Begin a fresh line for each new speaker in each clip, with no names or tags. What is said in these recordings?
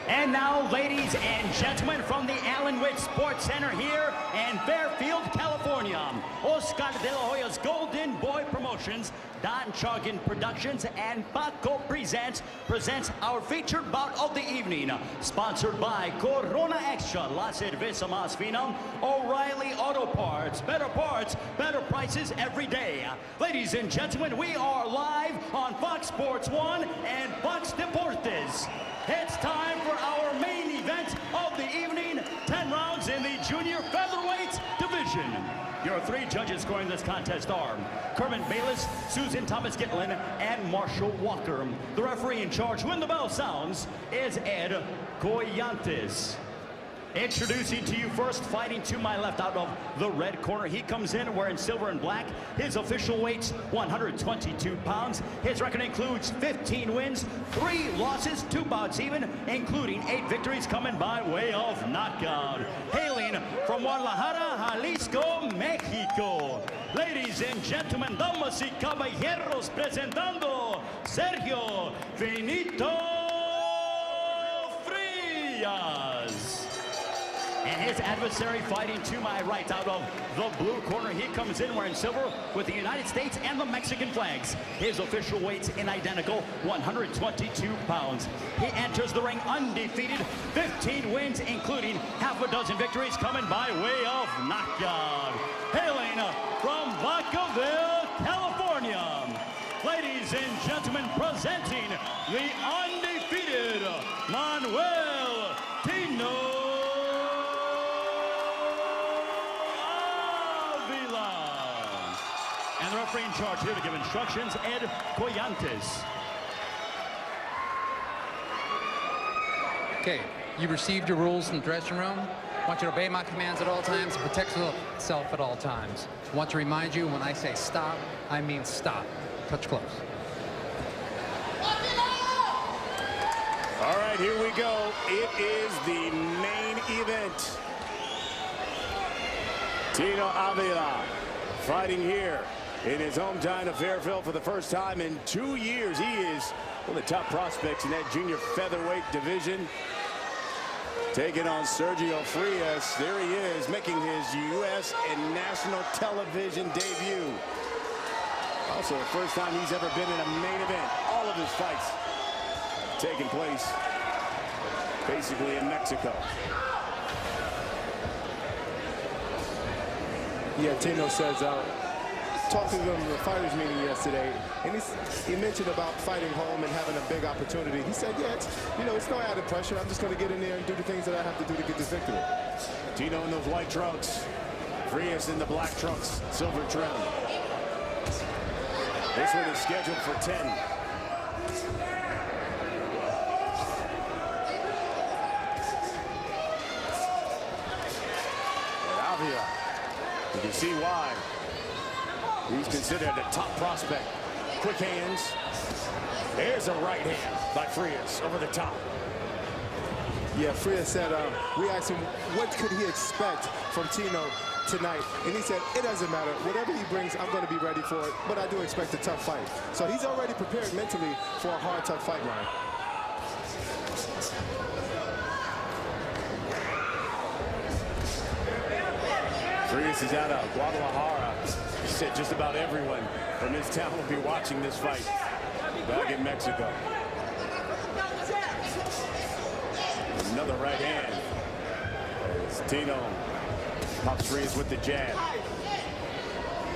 And now, ladies and gentlemen, from the Allenwood Sports Center here in Fairfield, California, Oscar de la Hoya's Golden Boy Promotions, Don Chargan Productions, and Paco presents our featured bout of the evening. Sponsored by Corona Extra, La Cerveza Más Fina, O'Reilly Auto Parts, better prices every day. Ladies and gentlemen, we are live on Fox Sports 1 and Fox Deportes. It's time for our main event of the evening, 10 rounds in the junior featherweight division. Your three judges scoring this contest are Kerman Bayless, Susan Thomas Gitlin, and Marshall Walker. The referee in charge when the bell sounds is Ed Coyantes. Introducing to you first, fighting to my left out of the red corner. He comes in wearing silver and black. His official weight's 122 pounds. His record includes 15 wins, 3 losses, 2 bouts even, including 8 victories coming by way of knockout. Hailing from Guadalajara, Jalisco, Mexico. Ladies and gentlemen, damas y caballeros, presentando Sergio Finito Frias. And his adversary fighting to my right out of the blue corner. He comes in wearing silver with the United States and the Mexican flags. His official weight's an identical 122 pounds. He enters the ring undefeated, 15 wins, including half a dozen victories coming by way of knockout. Hailing from Vacaville, California. Ladies and gentlemen, presenting the undefeated Manuel Tino. And the referee in charge here to give instructions, Ed Coyantes.
Okay, you received your rules from the dressing room. I want you to obey my commands at all times and protect yourself at all times. I want to remind you, when I say stop, I mean stop. Touch close.
All right, here we go. It is the main event. Tino Avila fighting here in his hometown of Fairfield for the first time in 2 years. He is one of the top prospects in that junior featherweight division. Taking on Sergio Frias. There he is, making his U.S. and national television debut. Also, the first time he's ever been in a main event. All of his fights taking place basically in Mexico.
Yeah, Tino says, talking to him in the fighters meeting yesterday, and he mentioned about fighting home and having a big opportunity. He said, yeah, it's no added pressure. I'm just going to get in there and do the things that I have to do to get this victory.
Tino in those white trunks. Frias in the black trunks, silver trim. This one is scheduled for 10. And Avila, you can see why. He's considered a top prospect. Quick hands. There's a right hand by Frias over the top.
Yeah, Frias said, we asked him what could he expect from Tino tonight, and he said it doesn't matter. Whatever he brings, I'm going to be ready for it, but I do expect a tough fight. So he's already prepared mentally for a hard, tough fight, Ryan.
Frias is out of Guadalajara. He said just about everyone from his town will be watching this fight back in Mexico. Another right hand. As Tino pops Frias with the jab.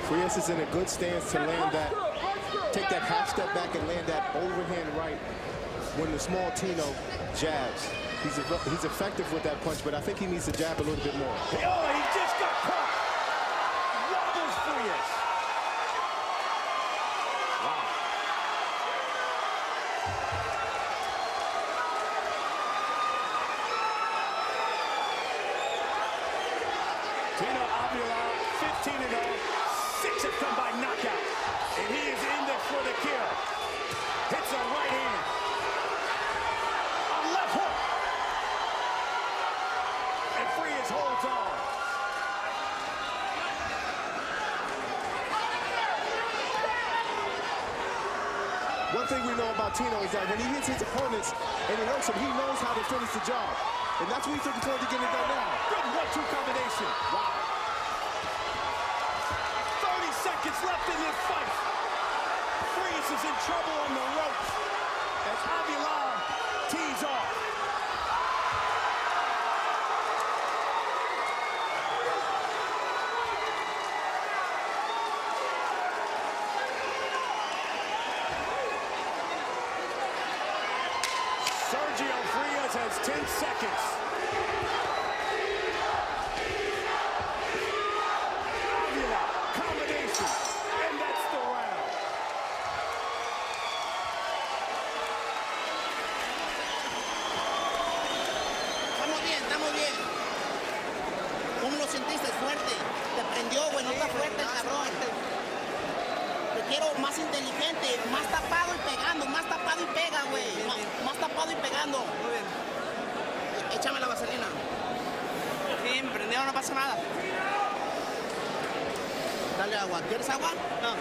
Frias is in a good stance to land that, take that half step back and land that overhand right when the small Tino jabs. He's effective with that punch, but I think he needs to jab a little bit more.
Oh, he just got caught. Wobbles Frias. Wow. Tino Avila, 15-0. 6 have come by knockout. And he is in there for the kill. Hits a right hand. A left hook. And Frias holds on.
One thing we know about about Tino is that when he hits his opponents and he hurts them, he knows how to finish the job. And that's what he's looking forward to getting it done now.
Good 1-2 combination. Wow. 30 seconds left in this fight. Frias is in trouble on the ropes as Avila tees off. Sergio Frias has 10 seconds. Avila, combination, and that's the round.
Estamos bien, estamos bien. ¿Cómo lo sentiste? Fuerte. Te prendió, güey. No está fuerte el cabrón. Te quiero más inteligente, más tapado y pegando, más tapado y pega, güey. Más tapado y pegando. Muy bien. Échame la vaselina. Sí, me prendió, no pasa nada. Dale agua. ¿Quieres agua? No.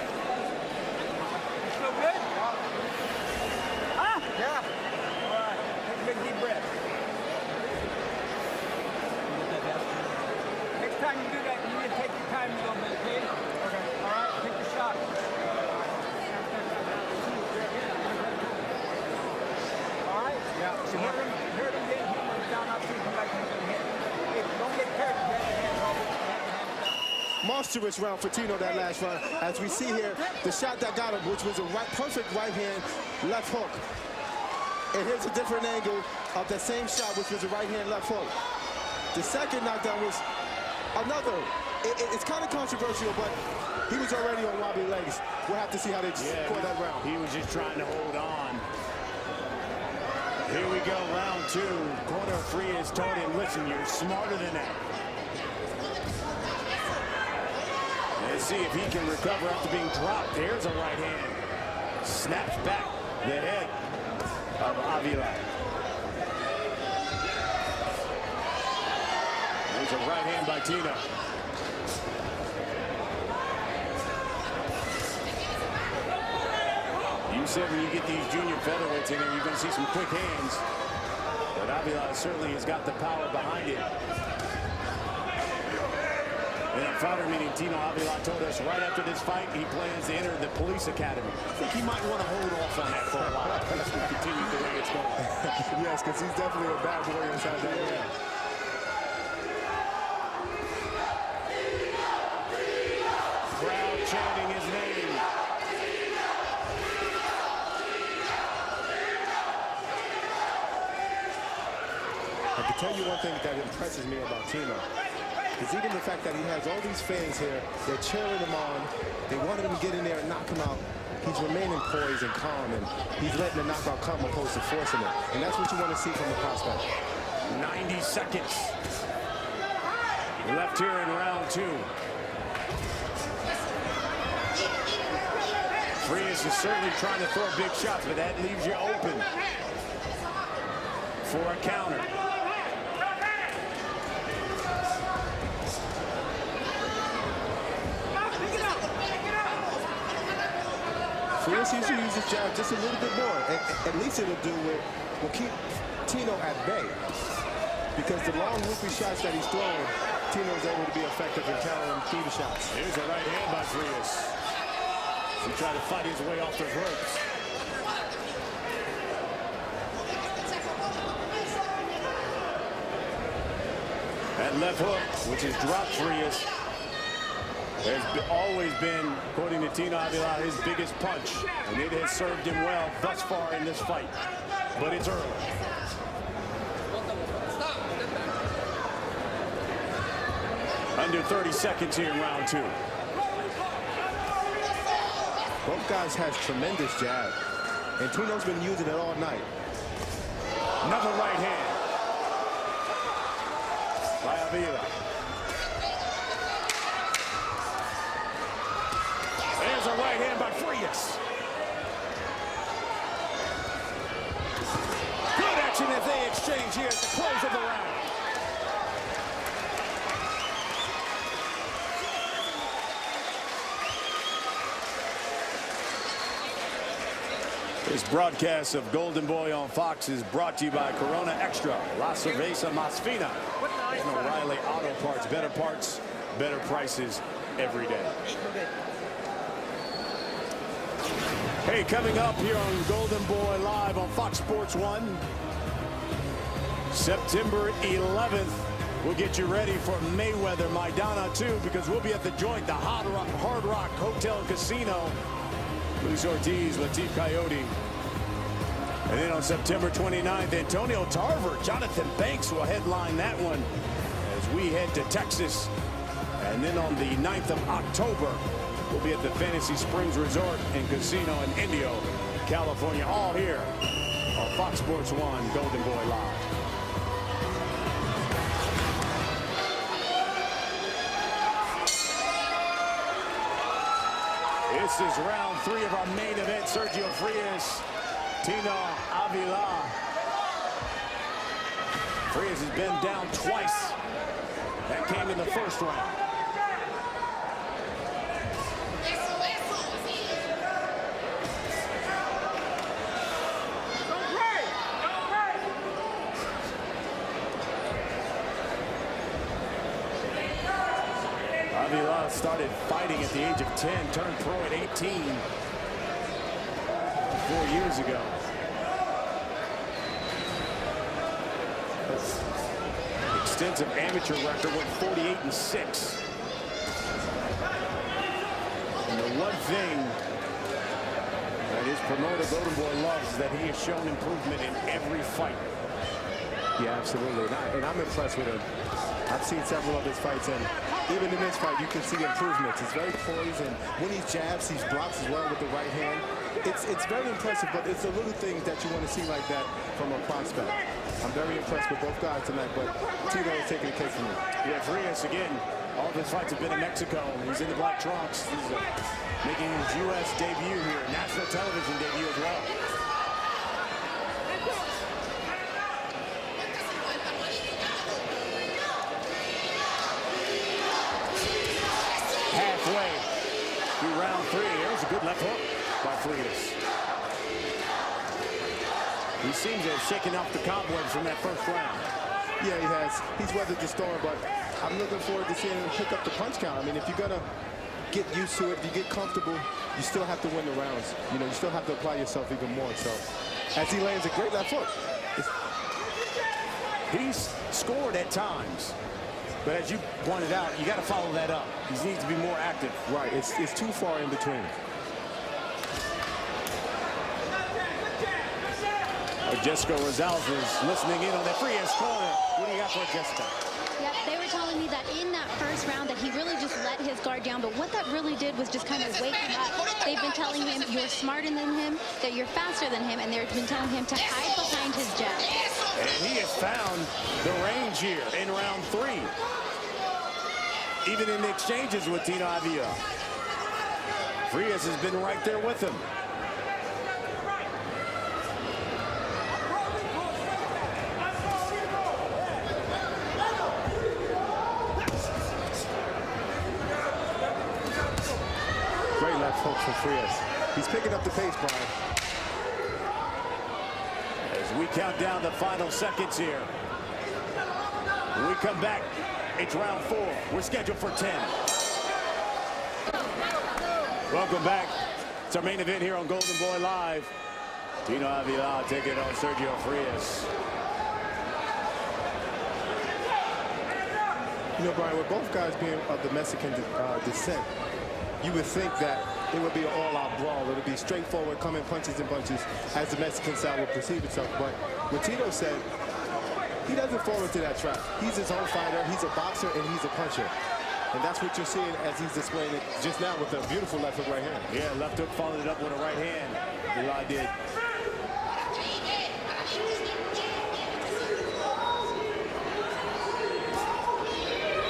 Ah! Yeah. All right. Take a big deep breath. Next time you do that, you need to take your time a little bit, okay? Okay. All right. Take your shot. All right. Yeah. So heard him getting hit down out to come back and hit. Hey, don't get carried. Grab your hand, Robert.
Monstrous round for Tino that last round. As we see here, the shot that got him, which was a perfect right hand, left hook. And here's a different angle of that same shot, which was a right hand, left hook. The second knockdown was another. It's kind of controversial, but he was already on wobbly legs. We'll have to see how they score that round.
He was just trying to hold on. Here we go, round 2. Corner Frias told him, listen, you're smarter than that. Let's see if he can recover after being dropped. There's a right hand. Snaps back the head of Avila. There's a right hand by Tino. You said when you get these junior featherweights in there, you're going to see some quick hands. But Avila certainly has got the power behind it. In a fighter meeting, Tino Avila told us right after this fight, he plans to enter the police academy. I think he might want to hold off on that for a while. As we continue the way it's going.
Yes, because he's definitely a bad boy inside that ring.
Crowd chanting his name.
I can tell you one thing that impresses me about Tino. Is even the fact that he has all these fans here, they're cheering him on, they wanted him to get in there and knock him out. He's remaining poised and calm, and he's letting the knockout come opposed to forcing it. And that's what you want to see from the prospect.
90 seconds left here in round 2. Frias is certainly trying to throw big shots, but that leaves you open for a counter.
Frias usually uses his jab just a little bit more. At least it'll will keep Tino at bay. Because the long loopy shots that he's throwing, Tino's able to be effective in countering through the shots.
Here's a right hand by Frias. He tried to fight his way off those ropes. That left hook, which has dropped Frias, has always been, according to Tino Avila, his biggest punch. And it has served him well thus far in this fight. But it's early. Under 30 seconds here in round 2.
Both guys have tremendous jab. And Tino's been using it all night.
Another right hand by Avila. There's a right hand by Frias. Good action as they exchange here at the close of the round. This broadcast of Golden Boy on Fox is brought to you by Corona Extra, La Cerveza Más Fina, and O'Reilly Auto Parts, better prices every day. Hey, coming up here on Golden Boy Live on Fox Sports 1, September 11th, we'll get you ready for Mayweather Maidana 2, because we'll be at the Joint, the Hard Rock Hotel and Casino. Luis Ortiz, Latif Coyote. And then on September 29th, Antonio Tarver, Jonathan Banks will headline that one as we head to Texas. And then on the 9th of October, we'll be at the Fantasy Springs Resort and Casino in Indio, California, all here on Fox Sports 1 Golden Boy Live. This is round 3 of our main event. Sergio Frias, Avila. Frias has been down twice. That came in the first round. Avila started fighting at the age of 10, turned pro at 18 4 years ago. Extensive amateur record, went 48-6. And the one thing that his promoter Golden Boy loves is that he has shown improvement in every fight.
Yeah, absolutely. And I'm impressed with him. I've seen several of his fights, and even in this fight, you can see improvements. He's very poised, and when he jabs, he blocks as well with the right hand. It's very impressive, but it's the little things that you want to see like that from a prospect. I'm very impressed with both guys tonight, but Tito is taking the cake for me.
Yeah, Frias, again, all of his fights have been in Mexico. He's in the black trunks. He's making his U.S. debut here, national television debut as well. Halfway through round 3. There's a good left hook by Frias. He seems to have shaken off the cobwebs from that first round.
Yeah, he has. He's weathered the storm, but I'm looking forward to seeing him pick up the punch count. I mean, if you're going to get used to it, if you get comfortable, you still have to win the rounds. You know, you still have to apply yourself even more. So, as he lands a great left hook.
He's scored at times. But as you pointed out, you got to follow that up. He needs to be more active.
Right, it's too far in between.
Jessica Rosales is listening in on that Frias corner. What do you got for Jessica?
Yeah, they were telling me that in that first round that he really just let his guard down, but what that really did was just kind of wake him up. They've been telling him you're smarter than him, that you're faster than him, and they've been telling him to hide behind his jab.
And he has found the range here in round 3. Even in the exchanges with Tino Avila. Frias has been right there with him.
Great left hook from Frias. He's picking up the pace, Brian.
As we count down the final seconds here. When we come back, it's round 4. We're scheduled for 10. Welcome back. It's our main event here on Golden Boy Live. Tino Avila taking on Sergio Frias.
You know, Brian, with both guys being of the Mexican descent, you would think that it would be an all-out brawl. It would be straightforward, coming punches and bunches, as the Mexican style would perceive itself. But what Tito said, he doesn't fall into that trap. He's his own fighter. He's a boxer, and he's a puncher. And that's what you're seeing as he's displaying it just now with a beautiful left hook right hand.
Yeah, left hook followed it up with a right hand. Eli did.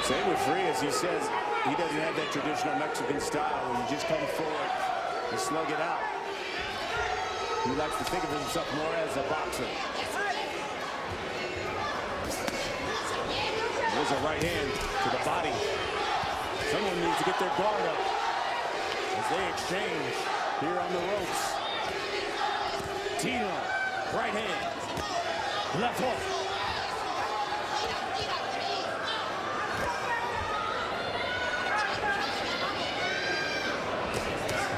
Same with Frias. He says he doesn't have that traditional Mexican style where you just come forward and slug it out. He likes to think of himself more as a boxer. There's a right hand to the body. Someone needs to get their guard up as they exchange here on the ropes. Tino, right hand, left hook.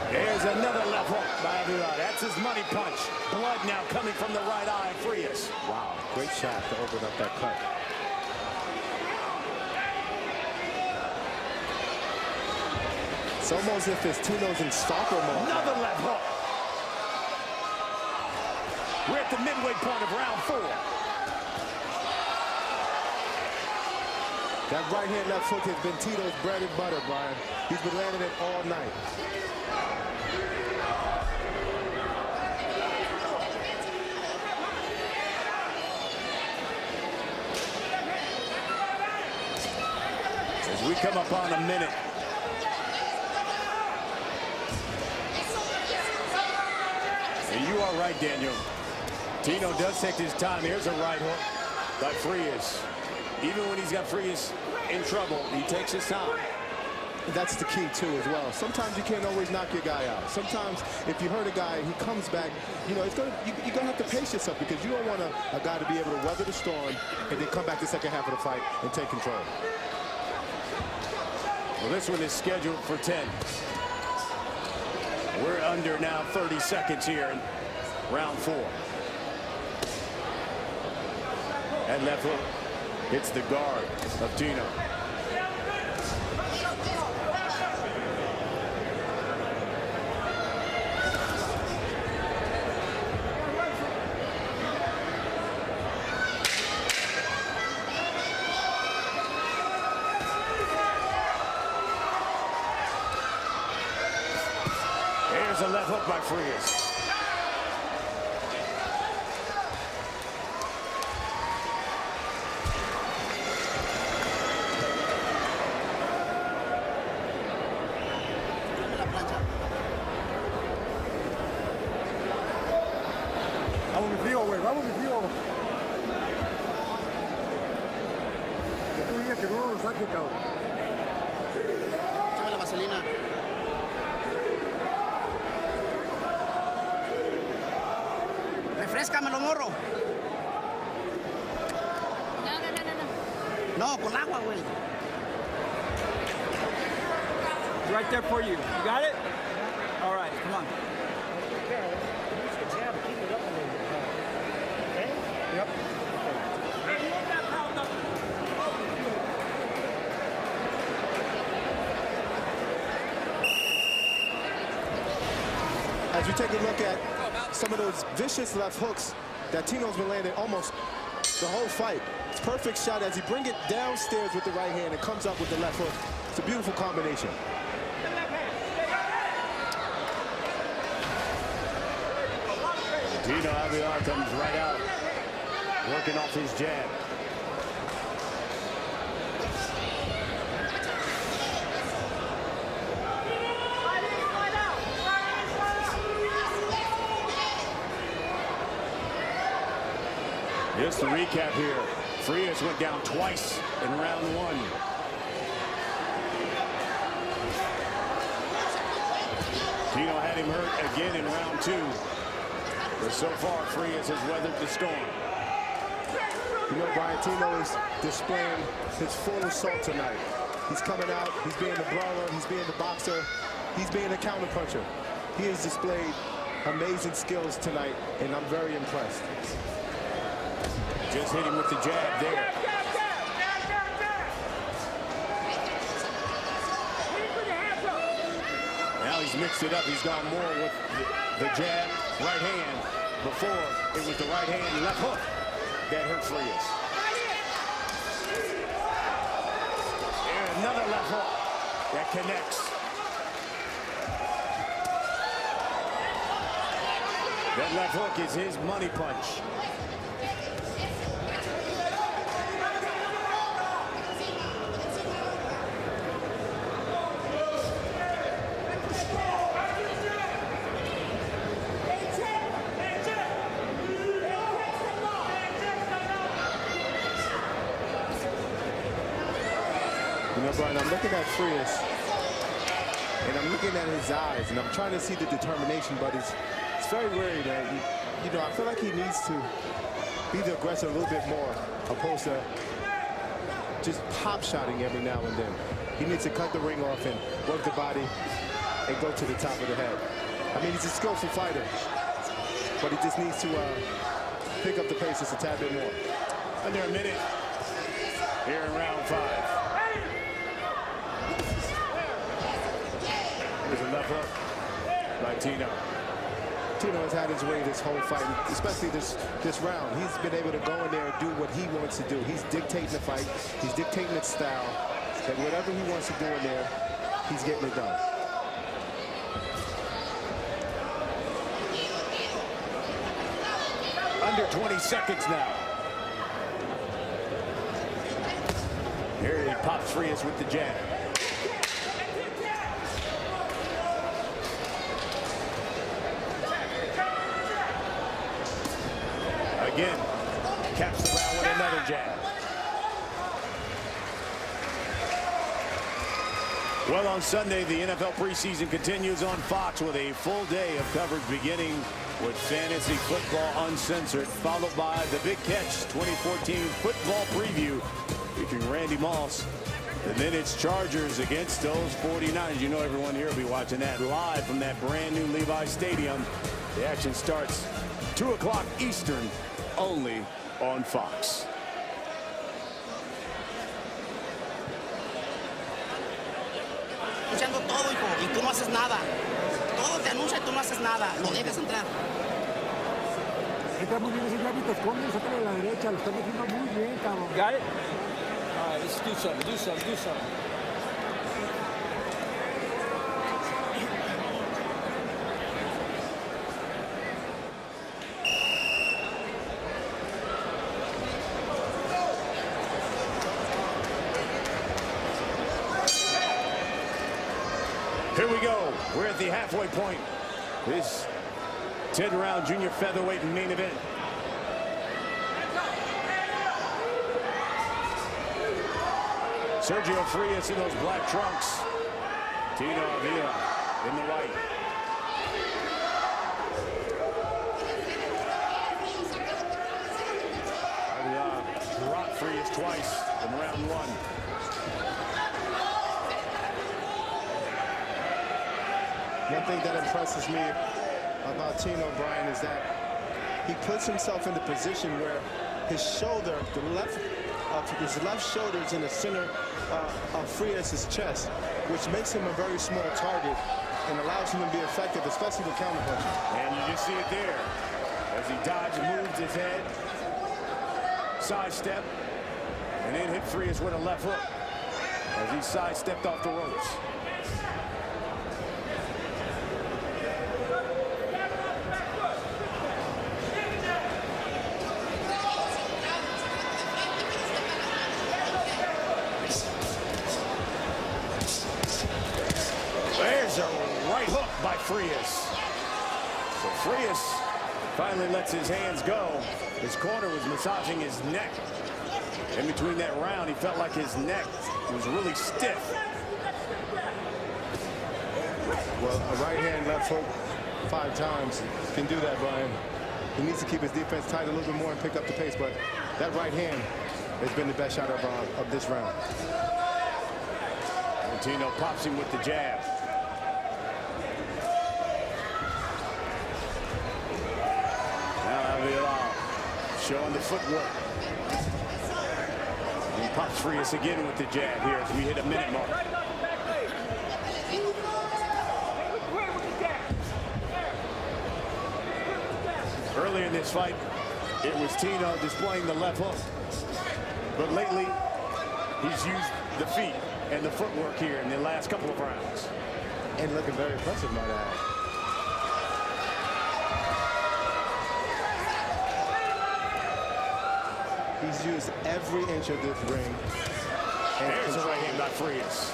There's another left hook by Avila. That's his money punch. Blood now coming from the right eye of Frias.
Wow, great shot to open up that cut. It's almost as if Tino's in stalker mode.
Another left hook. We're at the midway point of round 4.
That right hand, left hook has been Tino's bread and butter, Brian. He's been landing it all night.
As we come up on a minute. And you are right, Daniel. Tino does take his time. Here's a right hook by Frias. Even when he's got Frias in trouble, he takes his time.
That's the key, too, as well. Sometimes you can't always knock your guy out. Sometimes if you hurt a guy, he comes back, you know, you're going to have to pace yourself because you don't want a guy to be able to weather the storm and then come back the second half of the fight and take control.
Well, this one is scheduled for 10. We're under now 30 seconds here in round 4. And left hook hits the guard of Tino. There's a left hook by Frias.
Vamos mi frío, güey. Vamos mi frío. Que tú digas que no lo saque, cabrón.
Échame la vaselina. Refrescamelo, morro. No, con agua, güey.
Right there for you. You got it? All right, come on. Yep.
As we take a look at some of those vicious left hooks that Tino's been landing almost the whole fight. It's a perfect shot as he brings it downstairs with the right hand and comes up with the left hook. It's a beautiful combination.
Tino Avila comes right out, working off his jab. Just to recap here, Frias went down twice in round 1. Tino had him hurt again in round 2. But so far, Frias has weathered the storm.
You know, Brian, Tino is displaying his full assault tonight. He's coming out, he's being the brawler, he's being the boxer, he's being the counterpuncher. He has displayed amazing skills tonight, and I'm very impressed.
Just hit him with the jab there. Now he's mixed it up. He's gone more with the jab, right hand. Before, it was the right hand, left hook that hurt Frias. And another left hook that connects. That left hook is his money punch.
You know, Brian, I'm looking at Frias, and I'm looking at his eyes, and I'm trying to see the determination, but it's very rare that you know, I feel like he needs to be the aggressor a little bit more, opposed to just pop-shotting every now and then. He needs to cut the ring off and work the body and go to the top of the head. I mean, he's a skillful fighter, but he just needs to pick up the pace just a tad bit more.
Under a minute here in round 5. There's a left hook by Tino.
Tino has had his way this whole fight, especially this round. He's been able to go in there and do what he wants to do. He's dictating the fight. He's dictating its style. And whatever he wants to do in there, he's getting it done.
Under 20 seconds now. Here he pops Frias with the jab. Again, caps the round with another jab. Well, on Sunday, the NFL preseason continues on Fox with a full day of coverage beginning with Fantasy Football Uncensored, followed by the Big Catch 2014 football preview featuring Randy Moss. And then it's Chargers against those 49ers. You know everyone here will be watching that live from that brand new Levi Stadium. The action starts 2 o'clock Eastern, only on Fox.
Escuchando todo, hijo, y tú no haces nada. Todo te anuncia y tú no haces nada. Lo dejas entrar.
Entra muy bien ese hábito, esconde, sácale a la derecha, lo está metiendo muy bien, cabrón.
Got it? All right, let's do something, do something, do something.
Here we go. We're at the halfway point. This 10-round junior featherweight main event. Sergio Frias in those black trunks. Tino Avila in the white. Avila dropped Frias twice in round 1.
One thing that impresses me about Tino, Brian, is that he puts himself in the position where his shoulder, his left shoulder is in the center of Frias' chest, which makes him a very small target and allows him to be effective, especially with counterpunching.
And you can see it there as he dodged, moved his head, sidestep, and then hit Frias with a left hook as he sidestepped off the ropes. There's a right hook by Frias. So Frias finally lets his hands go. His corner was massaging his neck. In between that round, he felt like his neck was really stiff.
Well, a right hand, left hook 5 times can do that, Brian. He needs to keep his defense tight a little bit more and pick up the pace, but that right hand has been the best shot of this round.
And Tino pops him with the jab. Showing the footwork. He pops Frias again with the jab here as we hit a minute mark. Earlier in this fight, it was Tino displaying the left hook. But lately, he's used the feet and the footwork here in the last couple of rounds.
And looking very impressive, might I add. He's used every inch of this ring.
There's a right hand by Frias.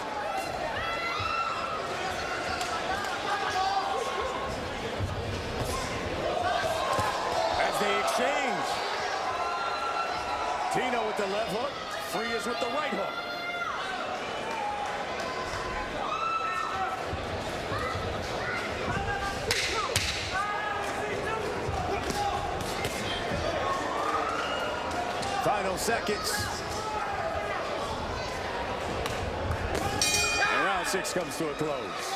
As they exchange. Tino with the left hook, Frias with the right hook. final seconds. And round 6 comes to a close.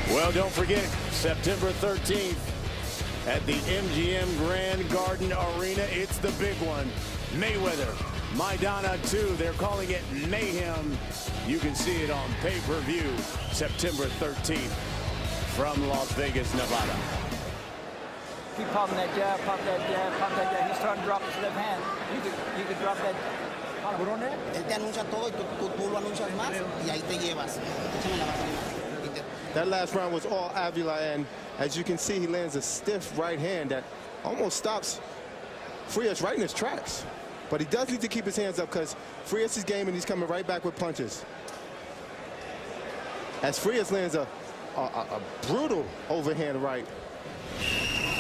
Well, don't forget, September 13th at the MGM Grand Garden Arena. It's the big one. Mayweather, Maidana 2. They're calling it Mayhem. You can see it on pay-per-view September 13th from Las Vegas, Nevada.
Keep popping that jab, pop that jab, pop that jab. He's starting to drop his left hand. You could drop that.
Él te anuncia todo y tú lo anuncias más y ahí te llevas. Échame la vaselina.
That last round was all Avila, and as you can see, he lands a stiff right hand that almost stops Frias right in his tracks. But he does need to keep his hands up because Frias is game and he's coming right back with punches. As Frias lands a brutal overhand right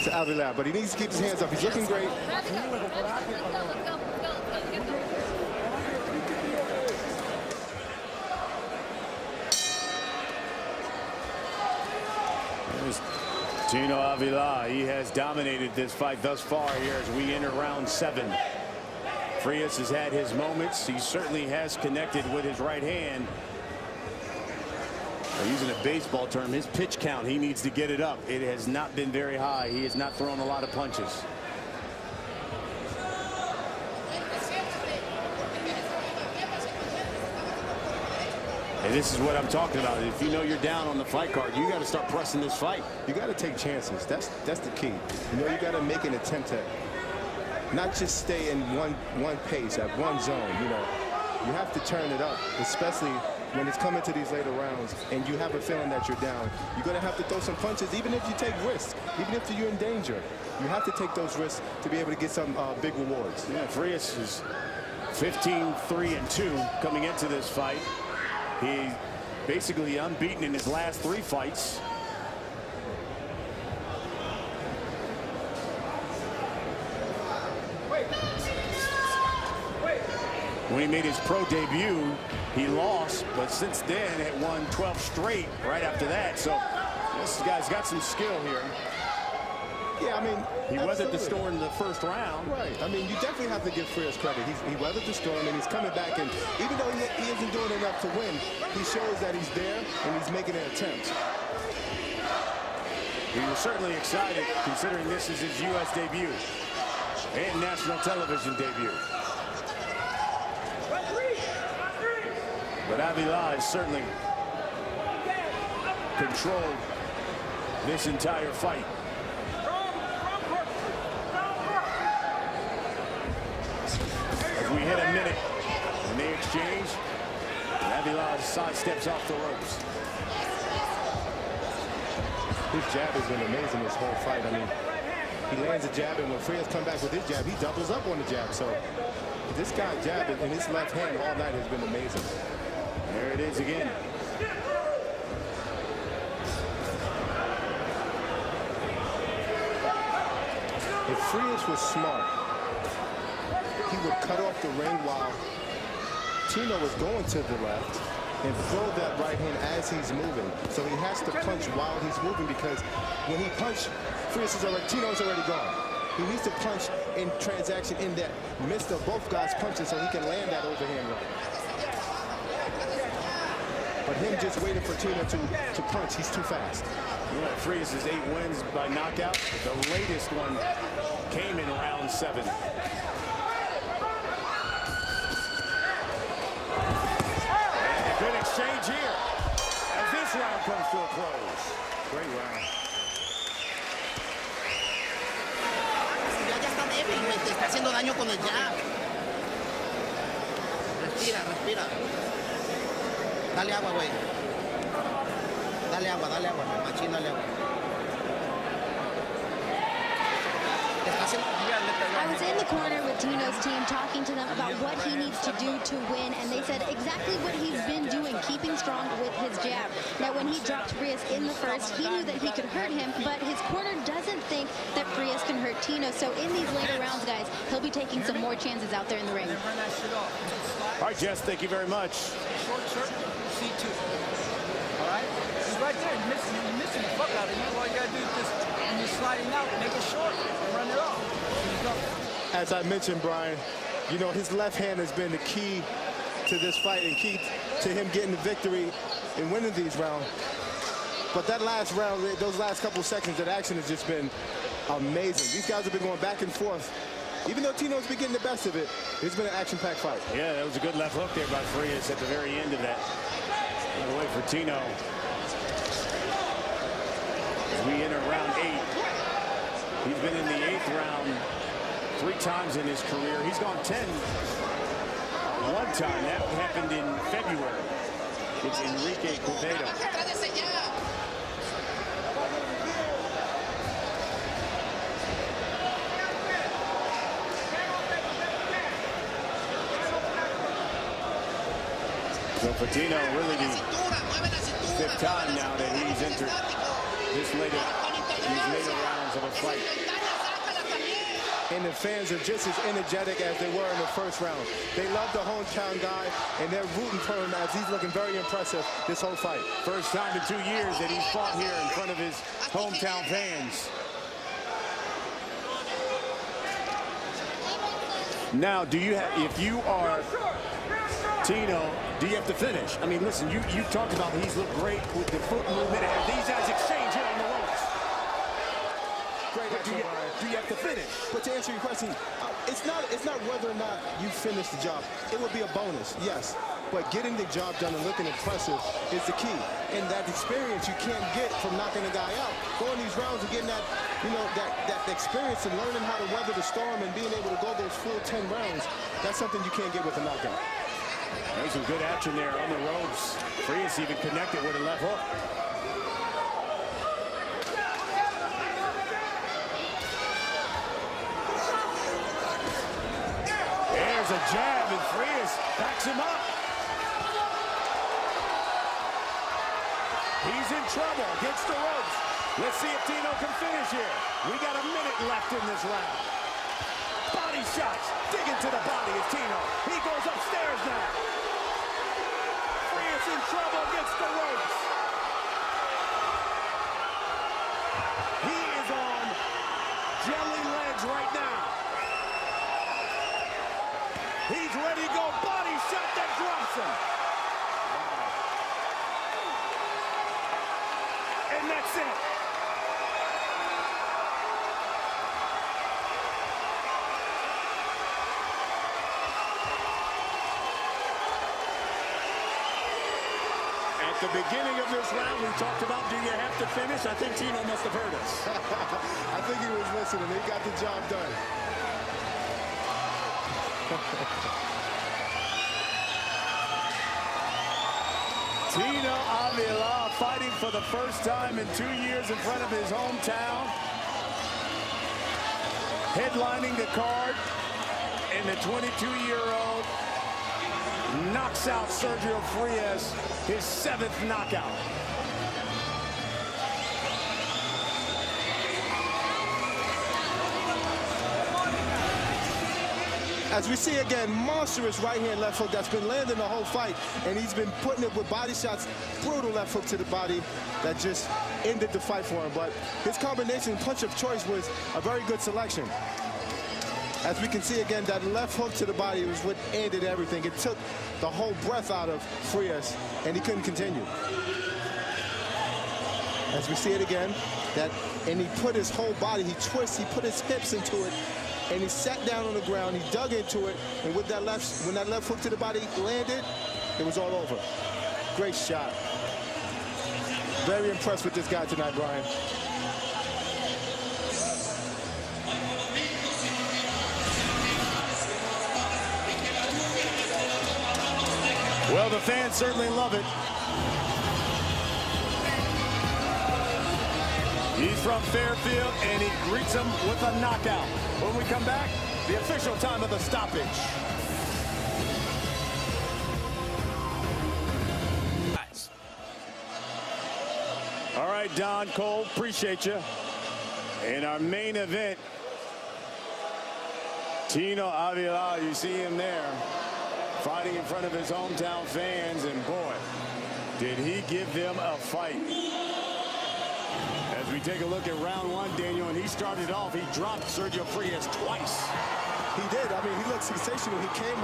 to Avila, but he needs to keep his hands up. He's looking great.
Tino Avila, he has dominated this fight thus far here as we enter round 7. Frias has had his moments. He certainly has connected with his right hand. Using a baseball term, his pitch count, he needs to get it up. It has not been very high. He has not thrown a lot of punches. And this is what I'm talking about. If you know you're down on the fight card, you got to start pressing this fight.
You got to take chances. That's the key. You know, you got to make an attempt to not just stay in one pace at one zone. You know, you have to turn it up, especially when it's coming to these later rounds and you have a feeling that you're down. You're going to have to throw some punches, even if you take risks, even if you're in danger. You have to take those risks to be able to get some big rewards.
Yeah, Frias is 15-3-2 coming into this fight. He's basically unbeaten in his last 3 fights. When he made his pro debut, he lost, but since then had won 12 straight right after that. So this guy's got some skill here.
Yeah, I mean,
he weathered the storm in the first round.
Right. I mean, you definitely have to give Frias credit. He weathered the storm, and he's coming back. And even though he isn't doing enough to win, he shows that he's there and he's making an attempt.
He was certainly excited, considering this is his U.S. debut and national television debut. But Avila has certainly controlled this entire fight. As we hit a minute and they exchange, Avila sidesteps off the ropes.
His jab has been amazing this whole fight. I mean, he lands a jab, and when Frias comes back with his jab, he doubles up on the jab. So this guy jabbing in his left hand all night has been amazing.
There it is again.
If Frias was smart, he would cut off the ring while Tino was going to the left and throw that right hand as he's moving. So he has to punch while he's moving, because when he punched, Tino's already gone. He needs to punch in transaction in that midst of both guys punching so he can land that overhand right. But him just waiting for Tino to punch, he's too fast.
You know, Frias' 8 wins by knockout. The latest one came in round 7. And a good exchange here as this round comes to a close. Great round.
Ya está débil, güey. Te está haciendo daño con el jab. Respira, respira. Dale agua, güey. Dale agua, machín, dale agua.
I was in the corner with Tino's team talking to them about what he needs to do to win, and they said exactly what he's been doing, keeping strong with his jab. Now, when he dropped Frias in the first, he knew that he could hurt him, but his corner doesn't think that Frias can hurt Tino. So in these later rounds, guys, he'll be taking some more chances out there in the ring.
All right, Jess, thank you very much.
Short, C2. All right? right there. You're missing the fuck out of you. All you gotta do is just, when you're sliding out, make it short and run it off.
As I mentioned, Brian, you know, his left hand has been the key to this fight and key to him getting the victory and winning these rounds. But that last round, those last couple seconds, that action has just been amazing. These guys have been going back and forth. Even though Tino's been getting the best of it, it's been an action-packed fight.
Yeah, that was a good left hook there by Frias at the very end of that. By the way, for Tino, as we enter round 8, he's been in the 8th round 3 times in his career. He's gone 10 one time. That happened in February. It's Enrique Quevedo. So Patino, really the 5th time now that he's entered these later rounds of a fight.
And the fans are just as energetic as they were in the first round. They love the hometown guy, and they're rooting for him as he's looking very impressive this whole fight.
First time in 2 years that he's fought here in front of his hometown fans. Now, do you have, if you are Tino, do you have to finish? I mean, listen, you talked about he's looked great with the foot movement. These guys exchange here on the ropes.
Great,
but do you have to finish?
But to answer your question, it's not whether or not you finish the job. It would be a bonus, yes. But getting the job done and looking impressive is the key. And that experience you can't get from knocking a guy out. Going these rounds and getting that, you know, that experience and learning how to weather the storm and being able to go those full 10 rounds, that's something you can't get with a knockout.
There's some good action there on the ropes. Frias even connected with a left hook. There's a jab, and Frias backs him up. He's in trouble against the ropes. Let's see if Tino can finish here. We got a minute left in this round. Body shots, digging to the body of Tino. He goes upstairs now. Frias in trouble against the ropes. He is on jelly legs right now. He's ready to go. Body shot that drops him. And that's it. At the beginning of this round, we talked about, do you have to finish? I think Tino must have heard us.
I think he was listening. He got the job done.
Tino Avila fighting for the first time in 2 years in front of his hometown. Headlining the card, and the 22-year-old knocks out Sergio Frias, his 7th knockout.
As we see again, monstrous right hand left hook that's been landing the whole fight, and he's been putting it with body shots, brutal left hook to the body that just ended the fight for him. But his combination punch of choice was a very good selection. As we can see again, that left hook to the body was what ended everything. It took the whole breath out of Frias, and he couldn't continue. As we see it again, and he put his whole body, he twisted, he put his hips into it, and he sat down on the ground, he dug into it, and with that when that left hook to the body landed, it was all over. Great shot. Very impressed with this guy tonight, Brian.
Well, the fans certainly love it. He's from Fairfield, and he greets them with a knockout. When we come back, the official time of the stoppage. All right, Don Cole, appreciate you. In our main event, Tino Avila, you see him there, fighting in front of his hometown fans, and boy, did he give them a fight. As we take a look at round one, Daniel, and he started off, he dropped Sergio Frias twice.
He did. I mean, he looked sensational. He came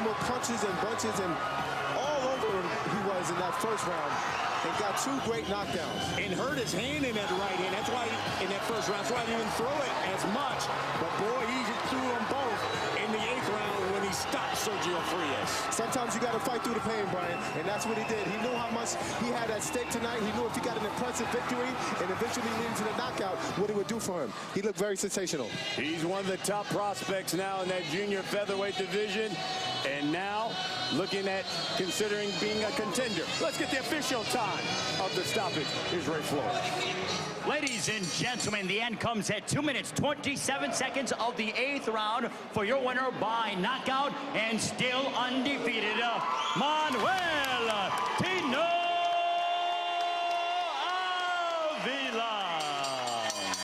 with punches and bunches, and all over him he was in that first round, and got 2 great knockdowns.
And hurt his hand in that right hand. That's why in that first round, that's why he didn't throw it as much. But boy, he threw them both in the 8th round when he stopped Sergio Frias.
Sometimes you got to fight through the pain, Brian, and that's what he did. He knew how much he had at stake tonight. He knew if he got an impressive victory and eventually leading to the knockout, what it would do for him. He looked very sensational.
He's one of the top prospects now in that junior featherweight division, and now looking at considering being a contender. Let's get the official time of the stoppage. Here's Ray Flores.
Ladies and gentlemen, the end comes at 2 minutes, 27 seconds of the 8th round for your winner by knockout and still undefeated, Manuel Avila.